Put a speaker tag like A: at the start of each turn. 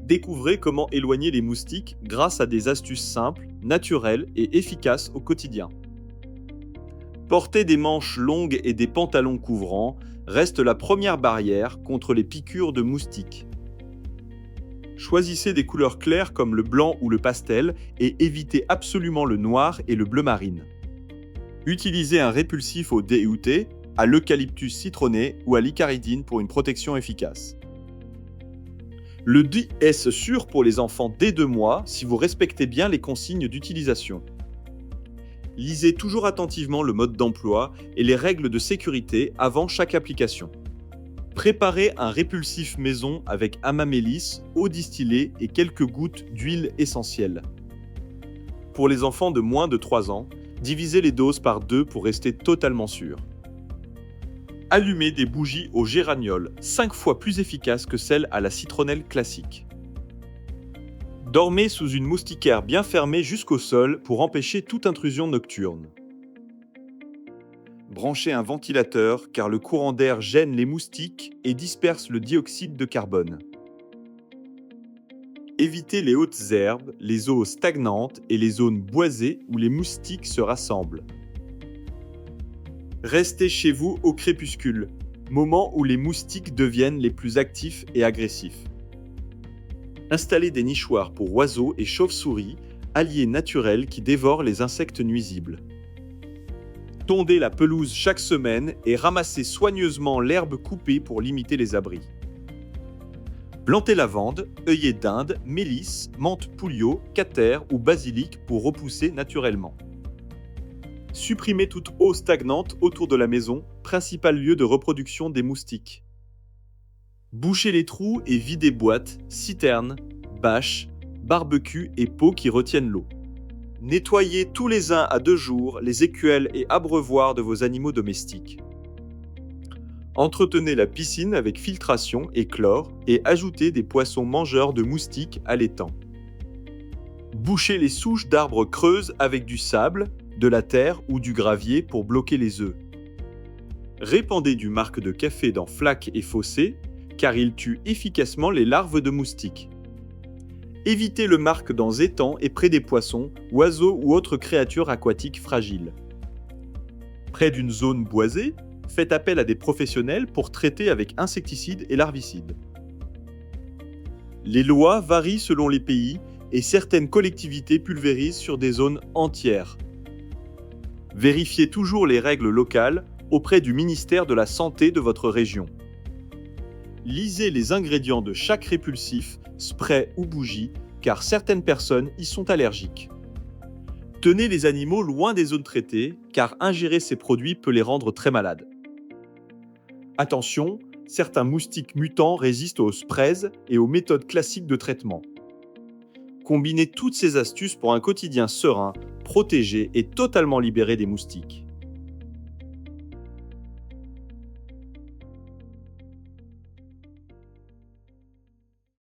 A: Découvrez comment éloigner les moustiques grâce à des astuces simples, naturelles et efficaces au quotidien. Porter des manches longues et des pantalons couvrants reste la première barrière contre les piqûres de moustiques. Choisissez des couleurs claires comme le blanc ou le pastel et évitez absolument le noir et le bleu marine. Utilisez un répulsif au DUT, à l'eucalyptus citronné ou à l'icaridine pour une protection efficace. Le DI est sûr pour les enfants dès 2 mois si vous respectez bien les consignes d'utilisation. Lisez toujours attentivement le mode d'emploi et les règles de sécurité avant chaque application. Préparez un répulsif maison avec amamélis, eau distillée et quelques gouttes d'huile essentielle. Pour les enfants de moins de 3 ans, divisez les doses par 2 pour rester totalement sûr. Allumez des bougies au géraniol, 5 fois plus efficaces que celles à la citronnelle classique. Dormez sous une moustiquaire bien fermée jusqu'au sol pour empêcher toute intrusion nocturne. Branchez un ventilateur car le courant d'air gêne les moustiques et disperse le dioxyde de carbone. Évitez les hautes herbes, les eaux stagnantes et les zones boisées où les moustiques se rassemblent. Restez chez vous au crépuscule, moment où les moustiques deviennent les plus actifs et agressifs. Installez des nichoirs pour oiseaux et chauves-souris, alliés naturels qui dévorent les insectes nuisibles. Tondez la pelouse chaque semaine et ramassez soigneusement l'herbe coupée pour limiter les abris. Plantez lavande, œillet d'Inde, mélisse, menthe pouliot, cather ou basilic pour repousser naturellement. Supprimez toute eau stagnante autour de la maison, principal lieu de reproduction des moustiques. Bouchez les trous et videz boîtes, citernes, bâches, barbecues et pots qui retiennent l'eau. Nettoyez tous les 1 à 2 jours les écuelles et abreuvoirs de vos animaux domestiques. Entretenez la piscine avec filtration et chlore et ajoutez des poissons mangeurs de moustiques allaitants. Bouchez les souches d'arbres creuses avec du sable, de la terre ou du gravier pour bloquer les œufs. Répandez du marc de café dans flaques et fossés, car il tue efficacement les larves de moustiques. Évitez le marc dans étangs et près des poissons, oiseaux ou autres créatures aquatiques fragiles. Près d'une zone boisée, faites appel à des professionnels pour traiter avec insecticides et larvicides. Les lois varient selon les pays et certaines collectivités pulvérisent sur des zones entières. Vérifiez toujours les règles locales auprès du ministère de la Santé de votre région. Lisez les ingrédients de chaque répulsif, spray ou bougie, car certaines personnes y sont allergiques. Tenez les animaux loin des zones traitées, car ingérer ces produits peut les rendre très malades. Attention, certains moustiques mutants résistent aux sprays et aux méthodes classiques de traitement. Combinez toutes ces astuces pour un quotidien serein, protégé et totalement libéré des moustiques.